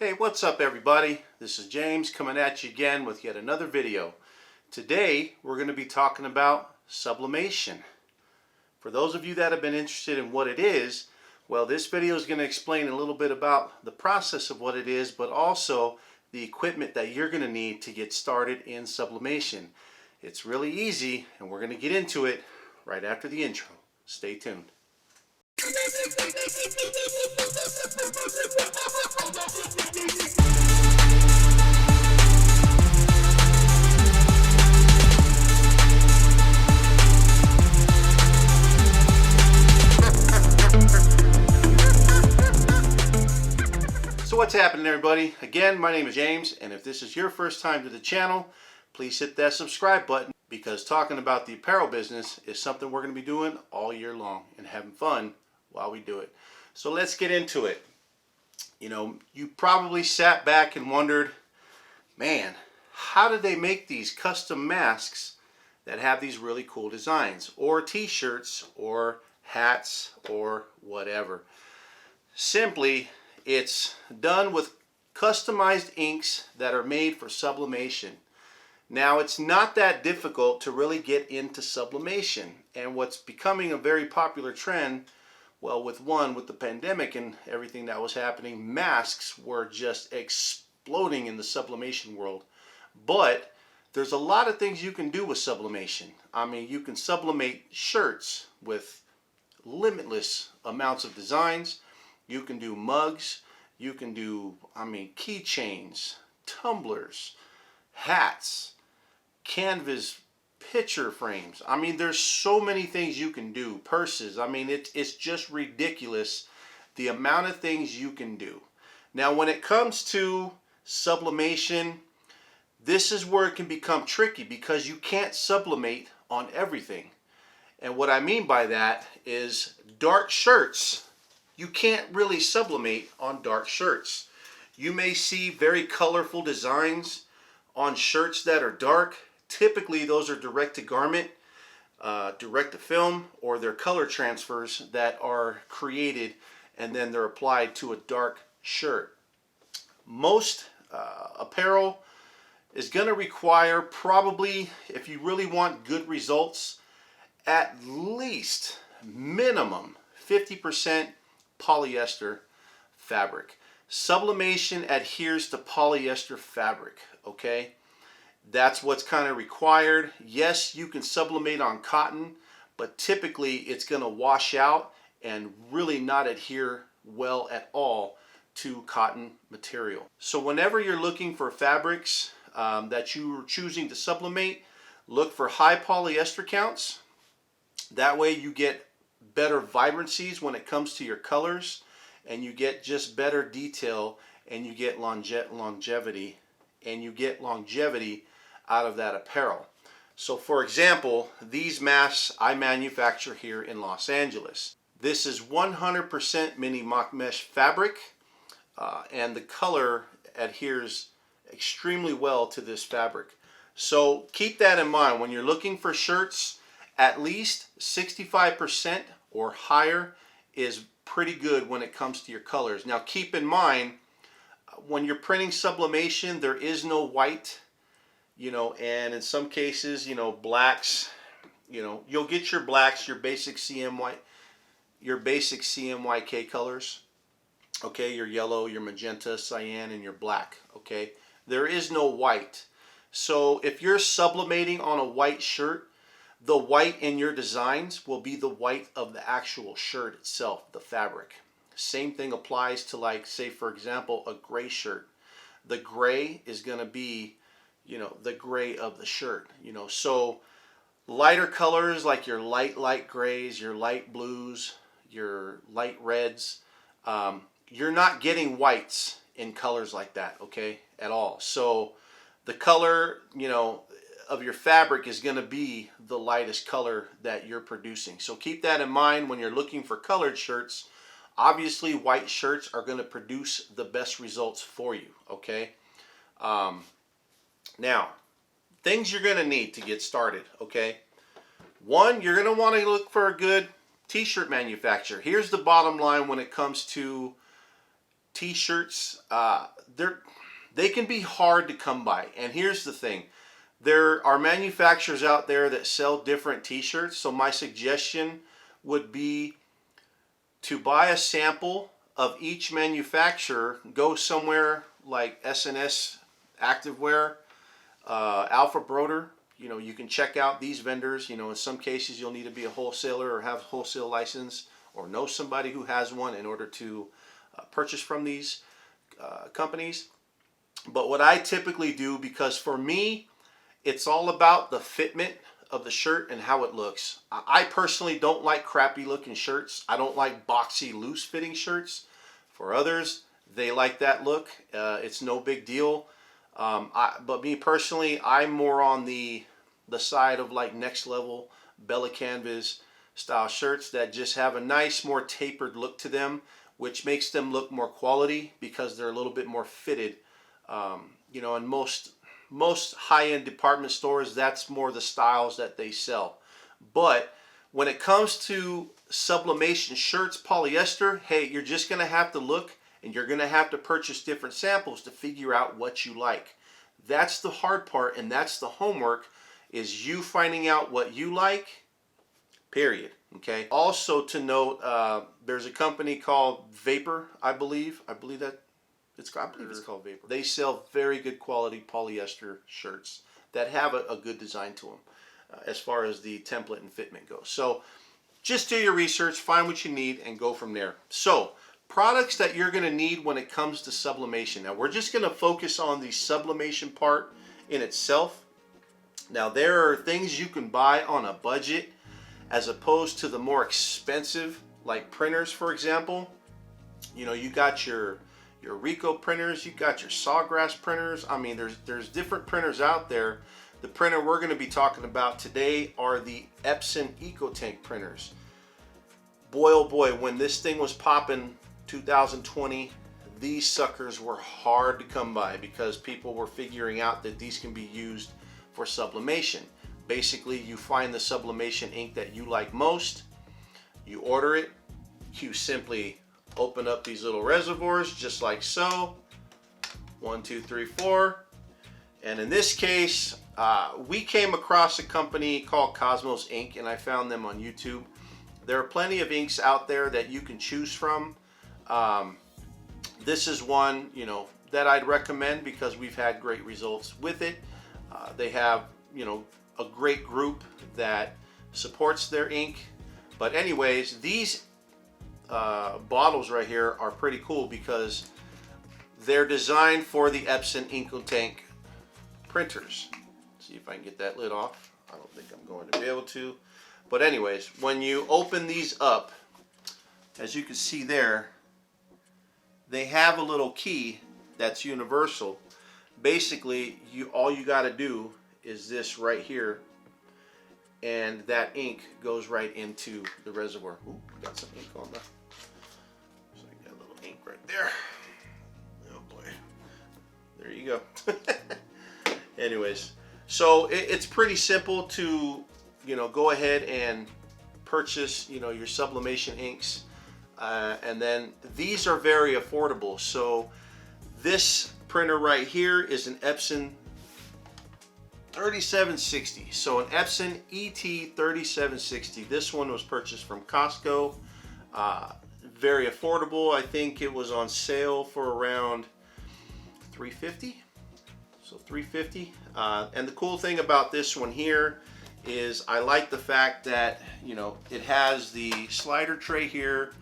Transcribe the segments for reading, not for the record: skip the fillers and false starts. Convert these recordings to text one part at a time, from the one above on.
Hey, what's up everybody? This is James coming at you again with yet another video. Today we're going to be talking about sublimation. For those of you that have been interested in what it is, well, this video is going to explain a little bit about the process of what it is, but also the equipment that you're going to need to get started in sublimation. It's really easy and we're going to get into it right after the intro. Stay tuned. So what's happening everybody? Again, my name is James, and if this is your first time to the channel, please hit that subscribe button, because talking about the apparel business is something we're going to be doing all year long and having fun while we do it. So let's get into it. You know, you probably sat back and wondered, man, how did they make these custom masks that have these really cool designs, or t-shirts or hats or whatever? Simply, it's done with customized inks that are made for sublimation. Now, it's not that difficult to really get into sublimation, and what's becoming a very popular trend, well, with the pandemic and everything that was happening, masks were just exploding in the sublimation world. But there's a lot of things you can do with sublimation. I mean, you can sublimate shirts with limitless amounts of designs. You can do mugs, you can do, keychains, tumblers, hats, canvas picture frames. I mean, there's so many things you can do. Purses. I mean, it's just ridiculous the amount of things you can do. Now, when it comes to sublimation, this is where it can become tricky, because you can't sublimate on everything. And what I mean by that is dark shirts. You can't really sublimate on dark shirts. You may see very colorful designs on shirts that are dark. Typically those are direct to garment, direct to film, or they're color transfers that are created and then they're applied to a dark shirt. Most apparel is going to require, probably, if you really want good results, at least minimum 50% polyester fabric. Sublimation adheres to polyester fabric, okay? That's what's kind of required. Yes, you can sublimate on cotton, but typically it's going to wash out and really not adhere well at all to cotton material. So whenever you're looking for fabrics that you're choosing to sublimate, look for high polyester counts. That way you get better vibrancies when it comes to your colors, and you get just better detail, and you get longevity out of that apparel. So for example, these masks I manufacture here in Los Angeles. This is 100% mini mock mesh fabric, and the color adheres extremely well to this fabric. So keep that in mind when you're looking for shirts. At least 65% or higher is pretty good when it comes to your colors. Now keep in mind, when you're printing sublimation, there is no white, and in some cases, blacks, you'll get your blacks, your basic CMYK colors, okay, your yellow, your magenta, cyan, and your black, okay? There is no white. So if you're sublimating on a white shirt, the white in your designs will be the white of the actual shirt itself, the fabric. Same thing applies to, like, say for example, a gray shirt. The gray is going to be, the gray of the shirt. So lighter colors like your light grays, your light blues, your light reds, you're not getting whites in colors like that, okay, at all. So the color, of your fabric is going to be the lightest color that you're producing. So keep that in mind when you're looking for colored shirts. Obviously, white shirts are going to produce the best results for you, okay? Now, things you're going to need to get started, okay? One, you're going to want to look for a good t-shirt manufacturer. Here's the bottom line when it comes to T-shirts, they can be hard to come by. And here's the thing. There are manufacturers out there that sell different T-shirts. So my suggestion would be to buy a sample of each manufacturer. Go somewhere like S&S Activewear, Alpha Broder. You know, you can check out these vendors. You know, in some cases you'll need to be a wholesaler or have a wholesale license or know somebody who has one in order to purchase from these companies. But what I typically do, because for me, it's all about the fitment of the shirt and how it looks. I personally don't like crappy looking shirts. I don't like boxy, loose fitting shirts. For others, they like that look. It's no big deal. But me personally, I'm more on the side of like next level Bella Canvas style shirts that just have a nice, more tapered look to them, which makes them look more quality because they're a little bit more fitted. You know, in most high-end department stores, that's more the styles that they sell. But when it comes to sublimation shirts, polyester, hey, you're just going to have to look and you're going to have to purchase different samples to figure out what you like. That's the hard part, and that's the homework, is you finding out what you like, period. Okay. Also to note, there's a company called Vapor, I believe that it's called Vapor. They sell very good quality polyester shirts that have a good design to them as far as the template and fitment goes. So just do your research, find what you need, and go from there. So products that you're going to need when it comes to sublimation. Now we're just going to focus on the sublimation part in itself. Now there are things you can buy on a budget as opposed to the more expensive, like printers, for example. You know, you got your Ricoh printers, you got your Sawgrass printers. I mean, there's different printers out there. The printer we're going to be talking about today are the Epson EcoTank printers. Boy, oh boy, when this thing was popping 2020, these suckers were hard to come by because people were figuring out that these can be used for sublimation. Basically, you find the sublimation ink that you like most, you order it, you simply open up these little reservoirs just like so. 1, 2, 3, 4. And in this case, we came across a company called Cosmos Ink, and I found them on YouTube. There are plenty of inks out there that you can choose from. This is one, you know, that I'd recommend because we've had great results with it. They have, you know, a great group that supports their ink. But anyways, these bottles right here are pretty cool because they're designed for the Epson EcoTank printers. See if I can get that lid off. I don't think I'm going to be able to. But anyways, when you open these up, as you can see there, they have a little key that's universal. Basically, all you got to do is this right here, and that ink goes right into the reservoir. Ooh, got some ink on that. So I got a little ink right there. Oh boy, there you go. Anyways, so it's pretty simple to, you know, go ahead and purchase, you know, your sublimation inks, and then these are very affordable. So this printer right here is an Epson 3760. So an Epson ET 3760. This one was purchased from Costco. Very affordable. I think it was on sale for around $350. So $350. And the cool thing about this one here is I like the fact that, you know, it has the slider tray here,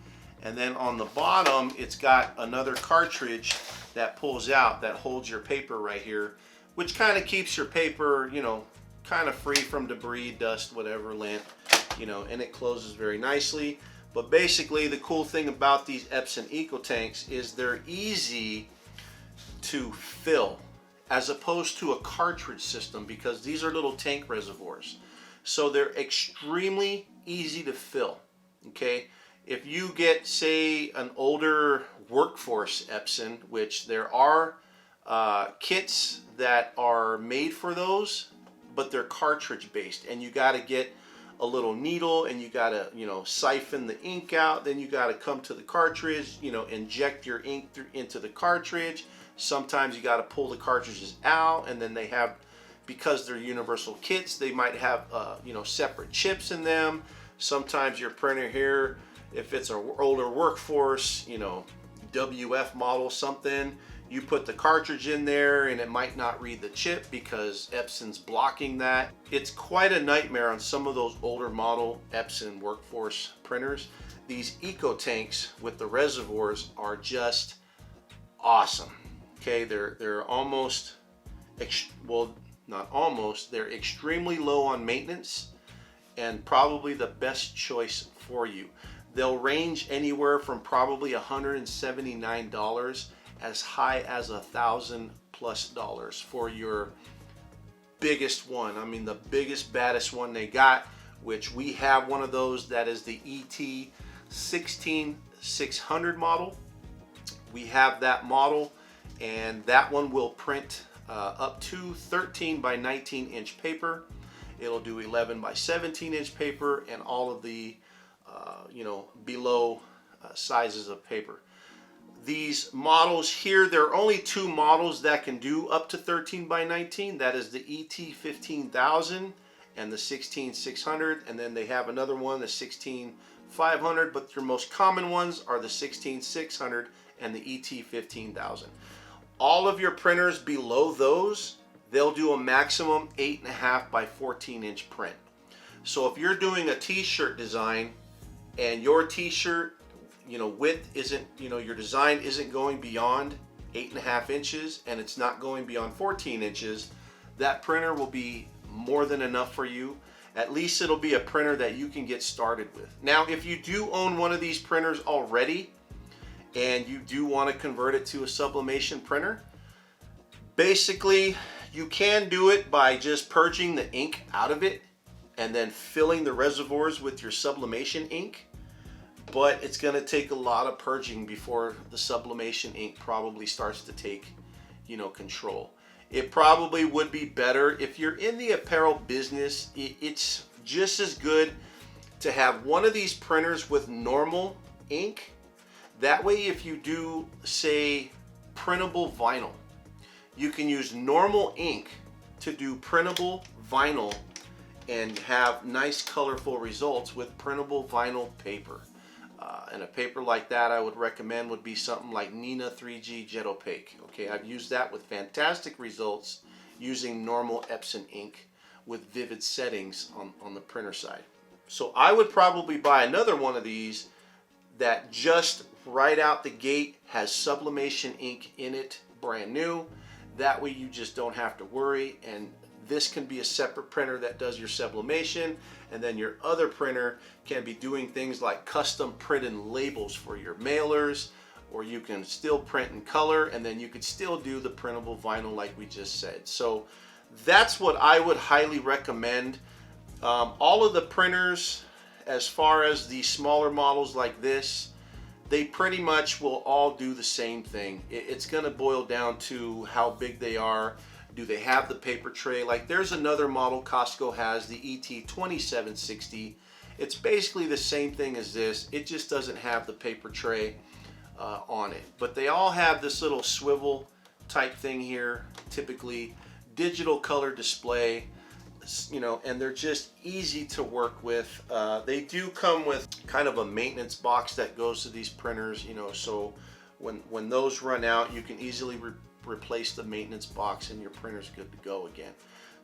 and then on the bottom it's got another cartridge that pulls out that holds your paper right here, which kind of keeps your paper, you know, kind of free from debris, dust, whatever, lint, you know, and it closes very nicely. But basically the cool thing about these Epson EcoTanks is they're easy to fill as opposed to a cartridge system, because these are little tank reservoirs. So they're extremely easy to fill, okay? If you get, say, an older workforce Epson, which there are kits that are made for those, but they're cartridge based, and you got to get a little needle and you gotta, you know, siphon the ink out. Then you gotta come to the cartridge, you know, inject your ink into the cartridge. Sometimes you gotta pull the cartridges out, and then they have, because they're universal kits, they might have you know, separate chips in them. Sometimes your printer here, if it's an older workforce, you know, WF model something, you put the cartridge in there and it might not read the chip because Epson's blocking that. It's quite a nightmare on some of those older model Epson workforce printers. These eco tanks with the reservoirs are just awesome. Okay, they're almost, well, not almost, they're extremely low on maintenance and probably the best choice for you. They'll range anywhere from probably $179 as high as $1,000+ for your biggest one. I mean, the biggest, baddest one they got, which we have one of those, that is the ET16600 model. We have that model, and that one will print up to 13 by 19 inch paper. It'll do 11 by 17 inch paper and all of the you know, below sizes of paper. These models here, there are only two models that can do up to 13 by 19. That is the ET15000 and the 16600, and then they have another one, the 16500, but your most common ones are the 16600 and the ET15000. All of your printers below those, they'll do a maximum 8.5 by 14 inch print. So if you're doing a t-shirt design and your t-shirt, you know, width isn't, you know, your design isn't going beyond 8.5 inches and it's not going beyond 14 inches, that printer will be more than enough for you. At least it'll be a printer that you can get started with. Now, if you do own one of these printers already and you do want to convert it to a sublimation printer, basically you can do it by just purging the ink out of it and then filling the reservoirs with your sublimation ink. But it's going to take a lot of purging before the sublimation ink probably starts to take, you know, control. It probably would be better if you're in the apparel business. It's just as good to have one of these printers with normal ink. That way, if you do, say, printable vinyl, you can use normal ink to do printable vinyl and have nice colorful results with printable vinyl paper. And a paper like that I would recommend would be something like Nina 3G Jet Opaque. Okay, I've used that with fantastic results using normal Epson ink with vivid settings on the printer side. So I would probably buy another one of these that just right out the gate has sublimation ink in it, brand new. That way you just don't have to worry, and this can be a separate printer that does your sublimation, and then your other printer can be doing things like custom printing labels for your mailers, or you can still print in color, and then you could still do the printable vinyl like we just said. So that's what I would highly recommend. All of the printers, as far as the smaller models like this, they pretty much will all do the same thing. It's going to boil down to how big they are. Do they have the paper tray? Like there's another model Costco has, the ET2760. It's basically the same thing as this. It just doesn't have the paper tray on it. But they all have this little swivel type thing here, typically digital color display, you know, and they're just easy to work with. They do come with kind of a maintenance box that goes to these printers, you know, so when those run out, you can easily replace the maintenance box and your printer's good to go again.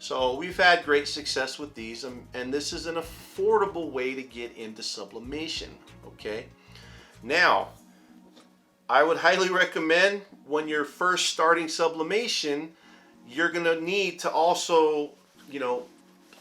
So we've had great success with these, and this is an affordable way to get into sublimation. Okay, now I would highly recommend when you're first starting sublimation, you're gonna need to also, you know,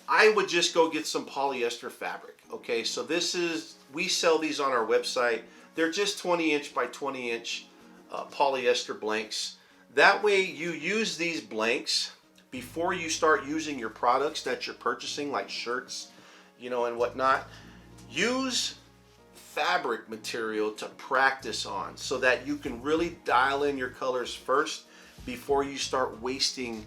I would just go get some polyester fabric. Okay, so this is, we sell these on our website. They're just 20 inch by 20 inch polyester blanks. That way you use these blanks before you start using your products that you're purchasing, like shirts, you know, and whatnot. Use fabric material to practice on so that you can really dial in your colors first before you start wasting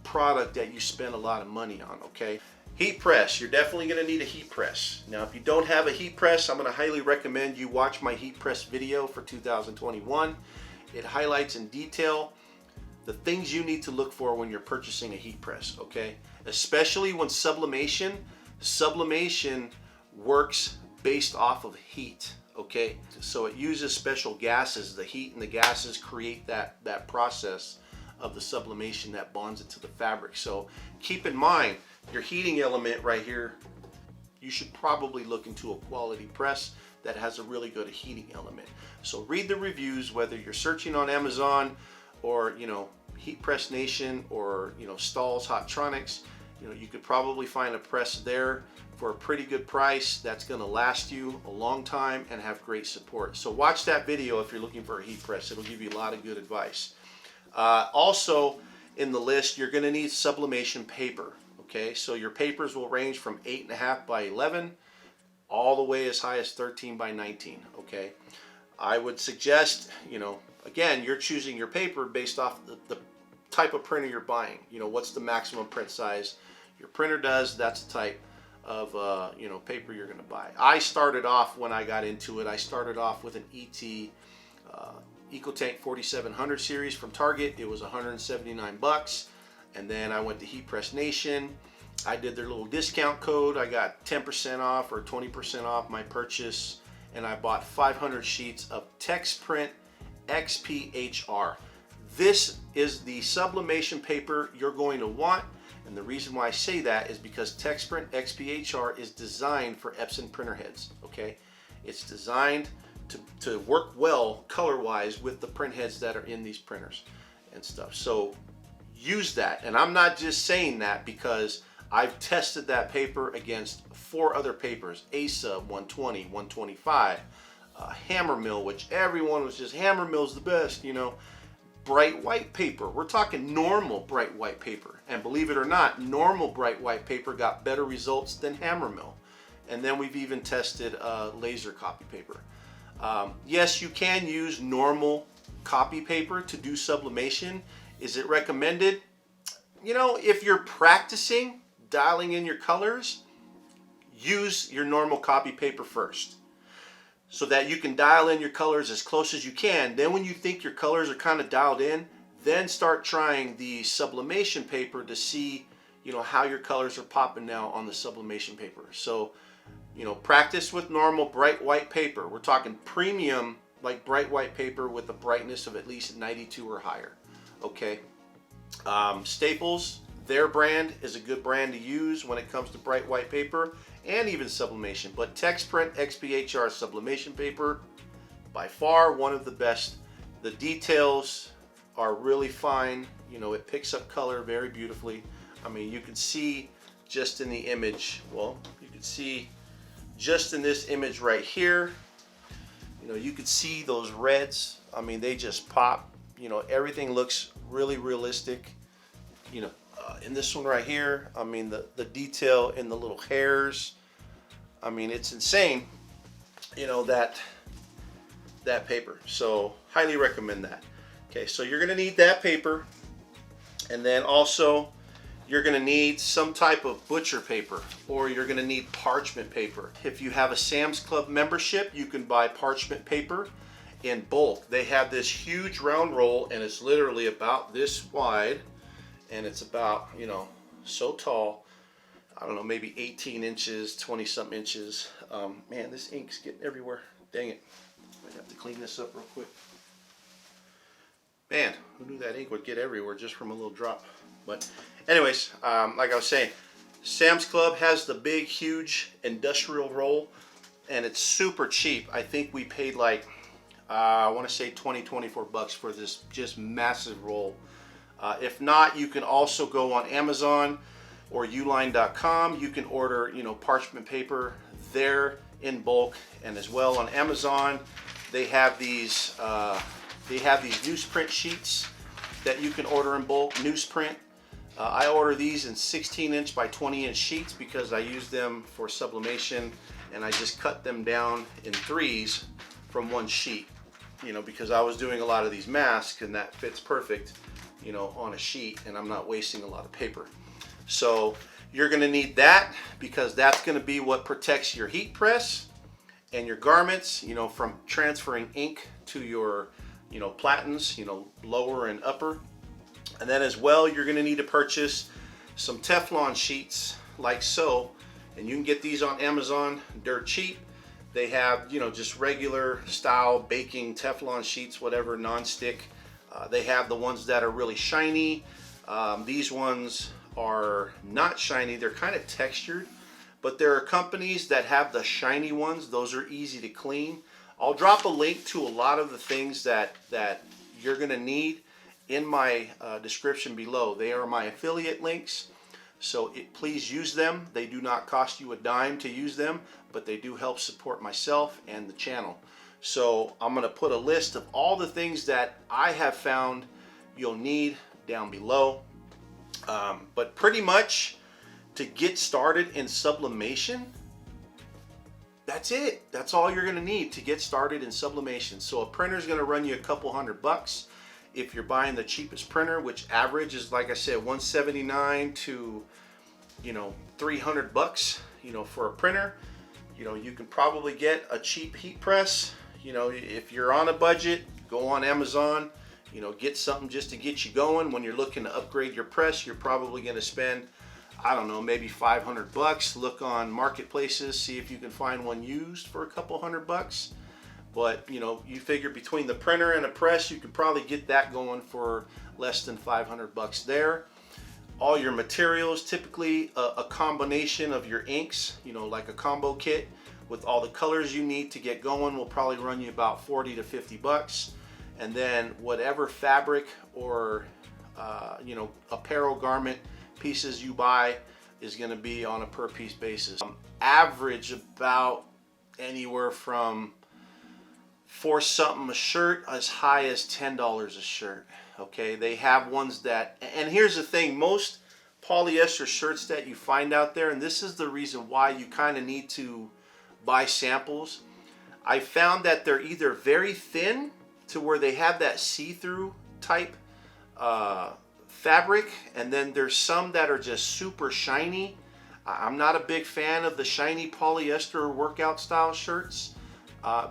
product that you spend a lot of money on. Okay, Heat press. You're definitely going to need a heat press. Now, if you don't have a heat press, I'm going to highly recommend you watch my heat press video for 2021. It highlights in detail the things you need to look for when you're purchasing a heat press, okay? Especially when sublimation works based off of heat, okay? So it uses special gases. The heat and the gases create that process of the sublimation that bonds it to the fabric. So keep in mind, your heating element right here, you should probably look into a quality press that has a really good heating element. So read the reviews, whether you're searching on Amazon or, you know, Heat Press Nation or, you know, Stahl's Hotronix. You know, you could probably find a press there for a pretty good price that's going to last you a long time and have great support. So watch that video if you're looking for a heat press. It'll give you a lot of good advice. Also in the list, you're going to need sublimation paper. Okay, so your papers will range from 8.5 by 11 all the way as high as 13 by 19. Okay, I would suggest, you know, again, you're choosing your paper based off the type of printer you're buying. You know, what's the maximum print size your printer does, that's the type of you know, paper you're going to buy. I started off, when I got into it, I started off with an EcoTank 4700 series from Target. It was 179 bucks. And then I went to Heat Press Nation. I did their little discount code. I got 10% off or 20% off my purchase, and I bought 500 sheets of TexPrint XPHR. This is the sublimation paper you're going to want, and the reason why I say that is because TexPrint XPHR is designed for Epson printer heads. Okay, it's designed to work well color-wise with the print heads that are in these printers and stuff. So use that. And I'm not just saying that because I've tested that paper against 4 other papers: ASA 120, 125, Hammermill, which everyone was just, Hammermill's the best, you know. Bright white paper, we're talking normal bright white paper, and believe it or not, normal bright white paper got better results than Hammermill. And then we've even tested laser copy paper. Yes, you can use normal copy paper to do sublimation. Is it recommended? You know, if you're practicing dialing in your colors, use your normal copy paper first so that you can dial in your colors as close as you can. Then when you think your colors are kind of dialed in, then start trying the sublimation paper to see, you know, how your colors are popping now on the sublimation paper. So, you know, practice with normal bright white paper. We're talking premium, like bright white paper with a brightness of at least 92 or higher. Okay, Staples, their brand is a good brand to use when it comes to bright white paper and even sublimation. But TexPrint XPHR sublimation paper, by far one of the best. The details are really fine. You know, it picks up color very beautifully. I mean, you can see just in the image, well, you can see just in this image right here, you know, you can see those reds. I mean, they just pop. You know, everything looks really realistic. You know, in this one right here, I mean, the detail in the little hairs, I mean, it's insane, you know, that paper. So highly recommend that. Okay, so you're gonna need that paper, and then also you're gonna need some type of butcher paper, or you're gonna need parchment paper. If you have a Sam's Club membership, you can buy parchment paper in bulk. They have this huge round roll, and it's literally about this wide, and it's about, you know, so tall. I don't know, maybe 18 inches, 20 something inches. Man, this ink's getting everywhere. Dang it. I have to clean this up real quick. Man, who knew that ink would get everywhere just from a little drop? But anyways, like I was saying, Sam's Club has the big, huge industrial roll, and it's super cheap. I think we paid like, I want to say 24 bucks for this just massive roll. If not, you can also go on Amazon or uline.com. You can order, you know, parchment paper there in bulk, and as well on Amazon, they have these newsprint sheets that you can order in bulk. Newsprint. I order these in 16-inch by 20-inch sheets because I use them for sublimation, and I just cut them down in 3s from one sheet. You know, because I was doing a lot of these masks, and that fits perfect, you know, on a sheet, and I'm not wasting a lot of paper. So You're going to need that because that's going to be what protects your heat press and your garments, you know, from transferring ink to your, you know, platens, you know, lower and upper. And then as well, you're going to need to purchase some Teflon sheets like so, and you can get these on Amazon dirt cheap. They have, you know, just regular style baking Teflon sheets, whatever, non-stick. They have the ones that are really shiny. These ones are not shiny, they're kind of textured, but there are companies that have the shiny ones. Those are easy to clean. I'll drop a link to a lot of the things that you're going to need in my description below. They are my affiliate links, so please use them. They do not cost you a dime to use them, but they do help support myself and the channel. So I'm going to put a list of all the things that I have found you'll need down below. But pretty much to get started in sublimation, that's it. That's all you're going to need to get started in sublimation. So a printer is going to run you a couple $100 if you're buying the cheapest printer, which average is, like I said, $179 to, you know, $300, you know, for a printer. You know, you can probably get a cheap heat press. You know, if you're on a budget, go on Amazon, you know, get something just to get you going. When you're looking to upgrade your press, you're probably going to spend, I don't know, maybe $500. Look on marketplaces, see if you can find one used for a couple $100. But, you know, you figure between the printer and a press, you could probably get that going for less than $500 there. All your materials, typically a combination of your inks, you know, like a combo kit with all the colors you need to get going, will probably run you about $40 to $50. And then whatever fabric or, you know, apparel garment pieces you buy is going to be on a per piece basis. Average about anywhere from $4 something a shirt as high as $10 a shirt. Okay, they have ones that, and here's the thing, most polyester shirts that you find out there, and this is the reason why you kind of need to buy samples, I found that they're either very thin to where they have that see-through type fabric, and then there's some that are just super shiny. I'm not a big fan of the shiny polyester workout style shirts.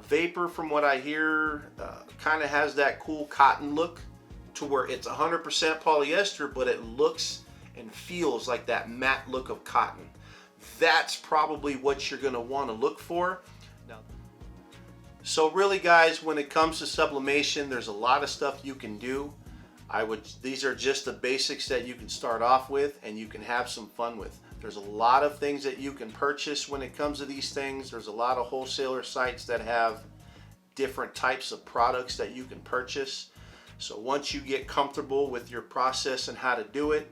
Vapor, from what I hear, kind of has that cool cotton look to where it's 100% polyester, but it looks and feels like that matte look of cotton. That's probably what you're going to want to look for. Now, so really guys, when it comes to sublimation, there's a lot of stuff you can do. These are just the basics that you can start off with and you can have some fun with. There's a lot of things that you can purchase when it comes to these things. There's a lot of wholesaler sites that have different types of products that you can purchase. So once you get comfortable with your process and how to do it,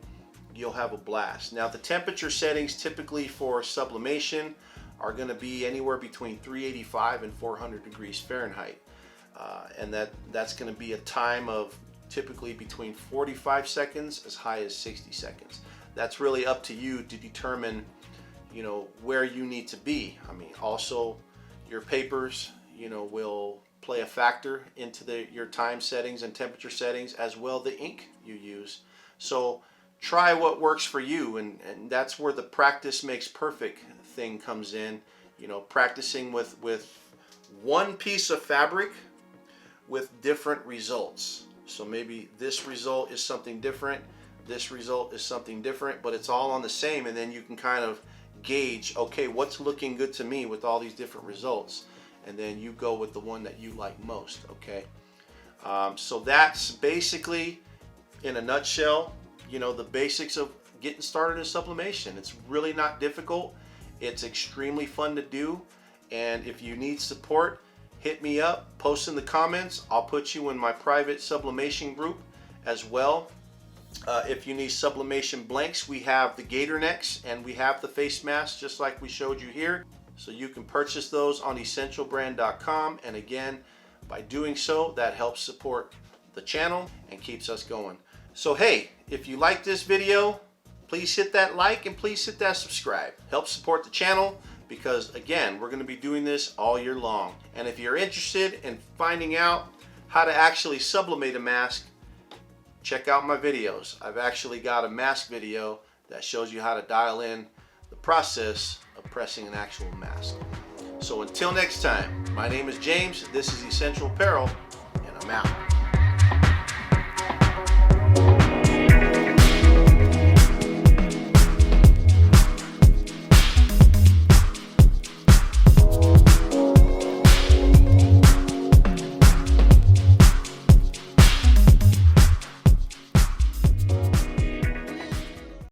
you'll have a blast. Now the temperature settings typically for sublimation are going to be anywhere between 385 and 400 degrees Fahrenheit. And that's going to be a time of typically between 45 seconds as high as 60 seconds. That's really up to you to determine, you know, where you need to be. I mean, also your papers, you know, will play a factor into your time settings and temperature settings, as well the ink you use. So try what works for you, and that's where the practice makes perfect thing comes in. You know, practicing with one piece of fabric with different results. So maybe this result is something different, this result is something different, but it's all on the same, and then you can kind of gauge, okay, what's looking good to me with all these different results, and then you go with the one that you like most. Okay, so that's basically, in a nutshell, you know, the basics of getting started in sublimation. It's really not difficult. It's extremely fun to do, and if you need support, hit me up, post in the comments. I'll put you in my private sublimation group as well. If you need sublimation blanks, we have the gator necks and we have the face masks just like we showed you here. So you can purchase those on ESENTLbrand.com, and again, by doing so, that helps support the channel and keeps us going. So hey, if you like this video, please hit that like and please hit that subscribe. Help support the channel, because again, we're going to be doing this all year long. And if you're interested in finding out how to actually sublimate a mask, check out my videos. I've actually got a mask video that shows you how to dial in the process of pressing an actual mask. So until next time, my name is James, this is ESENTL Apparel, and I'm out.